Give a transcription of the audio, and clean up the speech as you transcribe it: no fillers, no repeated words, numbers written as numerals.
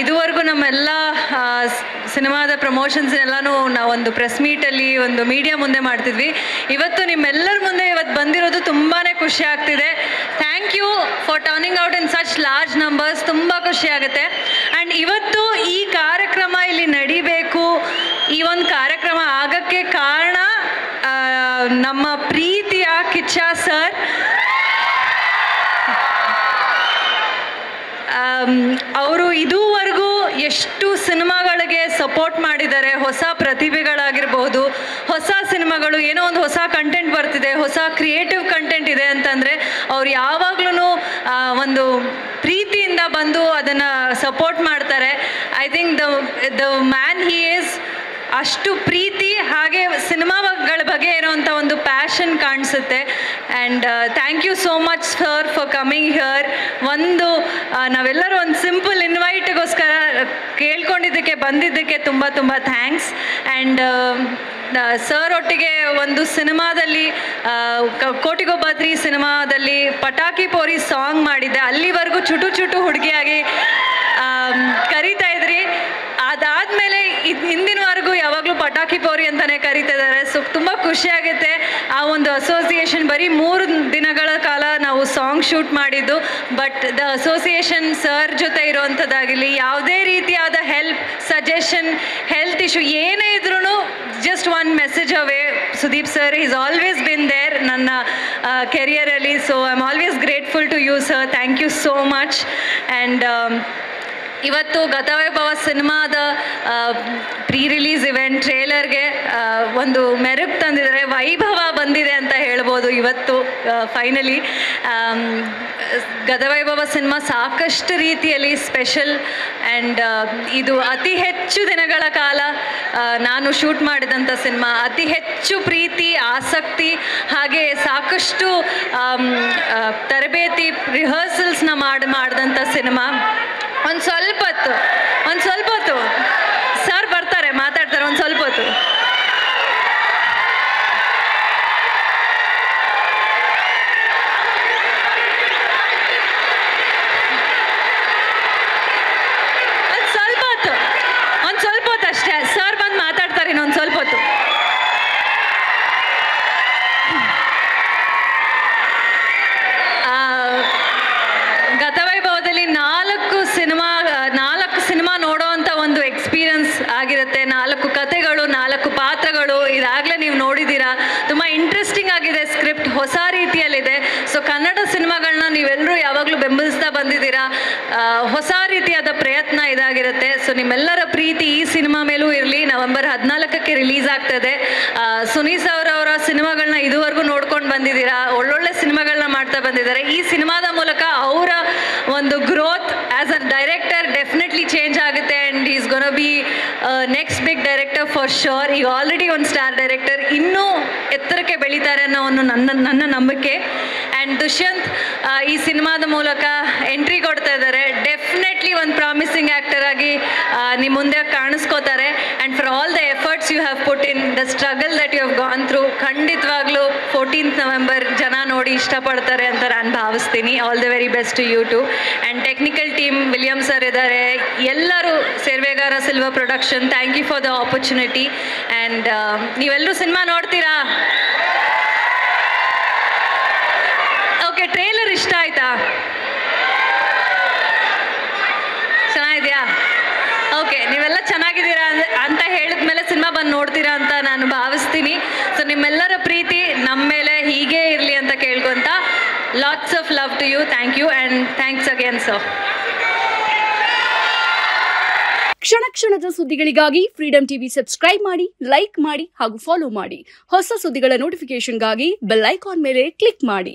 ಇದುವರೆಗೂ ನಮ್ಮೆಲ್ಲ ಸಿನಿಮಾದ ಪ್ರಮೋಷನ್ಸ್ನೆಲ್ಲನೂ ನಾವೊಂದು ಪ್ರೆಸ್ ಮೀಟಲ್ಲಿ ಒಂದು ಮೀಡಿಯಾ ಮುಂದೆ ಮಾಡ್ತಿದ್ವಿ. ಇವತ್ತು ನಿಮ್ಮೆಲ್ಲರ ಮುಂದೆ ಇವತ್ತು ಬಂದಿರೋದು ತುಂಬಾ ಖುಷಿ ಆಗ್ತಿದೆ. Thank you for turning out in such large numbers. ತುಂಬ ಖುಷಿ ಆಗುತ್ತೆ. ಆ್ಯಂಡ್ ಇವತ್ತು ಈ ಕಾರ್ಯಕ್ರಮ ಇಲ್ಲಿ ನಡಿಬೇಕು, ಈ ಒಂದು ಕಾರ್ಯಕ್ರಮ ಆಗಕ್ಕೆ ಕಾರಣ ನಮ್ಮ ಪ್ರೀತಿಯ ಕಿಚ್ಚ ಸರ್. ಅವರು ಇದುವರೆಗೂ ಎಷ್ಟು ಸಿನಿಮಾಗಳಿಗೆ ಸಪೋರ್ಟ್ ಮಾಡಿದ್ದಾರೆ. ಹೊಸ ಪ್ರತಿಭೆಗಳಾಗಿರ್ಬೋದು, ಹೊಸ ಸಿನಿಮಾಗಳು ಏನೋ ಒಂದು ಹೊಸ ಕಂಟೆಂಟ್ ಬರ್ತಿದೆ, ಹೊಸ ಕ್ರಿಯೇಟಿವ್ ಕಂಟೆಂಟ್ ಇದೆ ಅಂತಂದರೆ ಅವ್ರು ಯಾವಾಗ್ಲೂ ಒಂದು ಪ್ರೀತಿಯಿಂದ ಬಂದು ಅದನ್ನು ಸಪೋರ್ಟ್ ಮಾಡ್ತಾರೆ. I think the man he is ಅಷ್ಟು ಪ್ರೀತಿ, ಹಾಗೆ ಸಿನಿಮಾಗಳ ಬಗ್ಗೆ ಇರೋವಂಥ ಒಂದು ಪ್ಯಾಷನ್ ಕಾಣಿಸುತ್ತೆ. And thank you so much sir for coming here. ನಾವೆಲ್ಲರೂ ಒಂದು ಸಿಂಪಲ್ ಇನ್ವೈಟ್ಗೋಸ್ಕರ ಕೇಳ್ಕೊಂಡಿದ್ದಕ್ಕೆ ಬಂದಿದ್ದಕ್ಕೆ ತುಂಬ ತುಂಬ ಥ್ಯಾಂಕ್ಸ್. ಆ್ಯಂಡ್ ಸರ್ ಒಟ್ಟಿಗೆ ಒಂದು ಸಿನಿಮಾದಲ್ಲಿ ಕೋಟಿಗೊಬ್ಬ 3 ಸಿನಿಮಾದಲ್ಲಿ ಪಟಾಕಿ ಪೋರಿ ಸಾಂಗ್ ಮಾಡಿದ್ದೆ. ಅಲ್ಲಿವರೆಗೂ ಚುಟು ಚುಟು ಹುಡುಗಿಯಾಗಿ ಕರೀತಾ ಇದ್ರಿ. ಅದಾದಮೇಲೆ ಹಿಂದಿನವರೆಗೂ ಯಾವಾಗಲೂ ಪಟಾಕಿ ಪೋರಿ ಅಂತಲೇ ಕರೀತಾ ಇದ್ದಾರೆ. ಸೊ ತುಂಬ ಖುಷಿಯಾಗುತ್ತೆ. ಆ ಒಂದು ಅಸೋಸಿಯೇಷನ್ ಬರೀ 3 ದಿನಗಳ ಕಾಲ ನಾವು ಸಾಂಗ್ ಶೂಟ್ ಮಾಡಿದ್ದು. ಬಟ್ ದ ಅಸೋಸಿಯೇಷನ್ ಸರ್ ಜೊತೆ ಇರೋವಂಥದ್ದಾಗಲಿ, ಯಾವುದೇ ರೀತಿಯಾದ ಹೆಲ್ಪ್, ಸಜೆಷನ್, ಹೆಲ್ತ್ ಇಶ್ಯೂ ಏನೇ ಇದ್ರೂ just one message away. Sudeep sir is always been there ನನ್ನ ಕೆರಿಯರಲ್ಲಿ. So I am always grateful to you sir. Thank you so much. And ಇವತ್ತು ಗತವೈಭವ ಸಿನಿಮಾದ ಪ್ರೀ ರಿಲೀಸ್ ಇವೆಂಟ್ ಟ್ರೇಲರ್ಗೆ ಒಂದು ಮೆರುಗು ತಂದಿದ್ದಾರೆ. ವೈಭವ ಬಂದಿದೆ ಅಂತ ಹೇಳ್ಬೋದು ಇವತ್ತು ಫೈನಲಿ. ಗತವೈಭವ ಸಿನಿಮಾ ಸಾಕಷ್ಟು ರೀತಿಯಲ್ಲಿ ಸ್ಪೆಷಲ್. ಆ್ಯಂಡ್ ಇದು ಅತಿ ಹೆಚ್ಚು ದಿನಗಳ ಕಾಲ ನಾನು ಶೂಟ್ ಮಾಡಿದಂಥ ಸಿನಿಮಾ. ಅತಿ ಹೆಚ್ಚು ಪ್ರೀತಿ, ಆಸಕ್ತಿ, ಹಾಗೆ ಸಾಕಷ್ಟು ತರಬೇತಿ, ರಿಹರ್ಸಲ್ಸ್ನ ಮಾಡಿದಂಥ ಸಿನಿಮಾ. ಒಂದು ಸ್ವಲ್ಪ ಹೊತ್ತು ಸರ್ ಬರ್ತಾರೆ, ಮಾತಾಡ್ತಾರೆ. ಒಂದು ಸ್ವಲ್ಪ ಹೊತ್ತು ಅಷ್ಟೇ. ಸರ್ ಬಂದು ಮಾತಾಡ್ತಾರೆ ಇನ್ನೊಂದು ಸ್ವಲ್ಪ ಹೊತ್ತು. ಗತವೈಭವದಲ್ಲಿ 4 ಸಿನಿಮಾ ನೋಡೋವಂಥ ಒಂದು ಎಕ್ಸ್ಪೀರಿಯನ್ಸ್ ಆಗಿರುತ್ತೆ. 4 ಕಥೆಗಳು, 4 ಪಾತ್ರಗಳು. ಇದಾಗಲೇ ನೀವು ನೋಡಿದ್ದೀರಾ. ತುಂಬ ಇಂಟ್ರೆಸ್ಟಿಂಗ್ ಆಗಿದೆ. ಸ್ಕ್ರಿಪ್ಟ್ ಹೊಸ ರೀತಿಯಲ್ಲಿದೆ. ಸೊ ಕನ್ನಡ ಸಿನಿಮಾಗಳನ್ನ ನೀವೆಲ್ಲರೂ ಯಾವಾಗಲೂ ಬೆಂಬಲಿಸ್ತಾ ಬಂದಿದ್ದೀರಾ. ಹೊಸ ರೀತಿಯಾದ ಪ್ರಯತ್ನ ಇದಾಗಿರುತ್ತೆ. ಸೊ ನಿಮ್ಮೆಲ್ಲರ ಪ್ರೀತಿ ಈ ಸಿನಿಮಾ ಮೇಲೂ ಇರಲಿ. ನವೆಂಬರ್ 14ಕ್ಕೆ ರಿಲೀಸ್ ಆಗ್ತದೆ. ಸುನೀಲ್ ಸರ್ ಅವರ ಸಿನಿಮಾಗಳನ್ನ ಇದುವರೆಗೂ ನೋಡ್ಕೊಂಡು ಬಂದಿದ್ದೀರಾ. ಒಳ್ಳೊಳ್ಳೆ ಸಿನಿಮಾಗಳನ್ನ ಮಾಡ್ತಾ ಬಂದಿದ್ದಾರೆ. ಈ ಸಿನಿಮಾದ ಮೂಲಕ ಅವರ ಒಂದು growth as a director definitely change ಆಗುತ್ತೆ. And is gonna be next big director for sure. ಈಗ ಆಲ್ರೆಡಿ ಒಂದು ಸ್ಟಾರ್ ಡೈರೆಕ್ಟರ್, ಇನ್ನೂ ಎತ್ತರಕ್ಕೆ ಬೆಳೀತಾರೆ ಅನ್ನೋ ಒಂದು ನನ್ನ ನಂಬಿಕೆ. ಆ್ಯಂಡ್ ದುಷ್ಯಂತ್ ಈ ಸಿನಿಮಾದ ಮೂಲಕ ಎಂಟ್ರಿ ಕೊಡ್ತಾ ಇದ್ದಾರೆ. ಡೆಫಿನೆಟ್ಲಿ ಒಂದು ಪ್ರಾಮಿಸಿಂಗ್ ಆ್ಯಕ್ಟರ್ ಆಗಿ ನಿಮ್ಮ ಮುಂದೆ ಕಾಣಿಸ್ಕೋತಾರೆ. And for all the efforts you have put in, the struggle that you have gone through, ಖಂಡಿತವಾಗ್ಲೂ 14th ನವೆಂಬರ್ ಜನ ನೋಡಿ ಇಷ್ಟಪಡ್ತಾರೆ ಅಂತ ನಾನು ಭಾವಿಸ್ತೀನಿ. All the very best to you too. And technical team William sir ಇದ್ದಾರೆ, ಎಲ್ಲರೂ, Servegara Silva production, thank you for the opportunity. And ನೀವೆಲ್ಲರೂ ಸಿನಿಮಾ ನೋಡ್ತೀರಾ? ಓಕೆ, ಟ್ರೇಲರ್ ಇಷ್ಟ ಆಯ್ತಾ? ಚೆನ್ನಾಗಿದೆಯಾ? ಓಕೆ, ನೀವೆಲ್ಲ ಚೆನ್ನಾಗಿದ್ದೀರಾ ಅಂತ ಹೇಳಿದ್ಮೇಲೆ ಸಿನಿಮಾ ಬಂದು ನೋಡ್ತೀರಾ ಅಂತ ನಾನು ಭಾವಿಸ್ತೀನಿ. ಸೊ ನಿಮ್ಮೆಲ್ಲರ ಪ್ರೀತಿ ನಮ್ಮ ಮೇಲೆ ಹೀಗೆ ಇರಲಿ ಅಂತ ಕೇಳ್ಕೊಂತ, lots of love to you. Thank you and thanks again sir. ಕ್ಷಣ ಕ್ಷಣದ ಸುದ್ದಿಗಳಿಗಾಗಿ ಫ್ರೀಡಂ ಟಿವಿ ಸಬ್ಸ್ಕ್ರೈಬ್ ಮಾಡಿ, ಲೈಕ್ ಮಾಡಿ ಹಾಗೂ ಫಾಲೋ ಮಾಡಿ. ಹೊಸ ಸುದ್ದಿಗಳ ನೋಟಿಫಿಕೇಶನ್ಗಾಗಿ ಬೆಲ್ ಐಕಾನ್ ಮೇಲೆ ಕ್ಲಿಕ್ ಮಾಡಿ.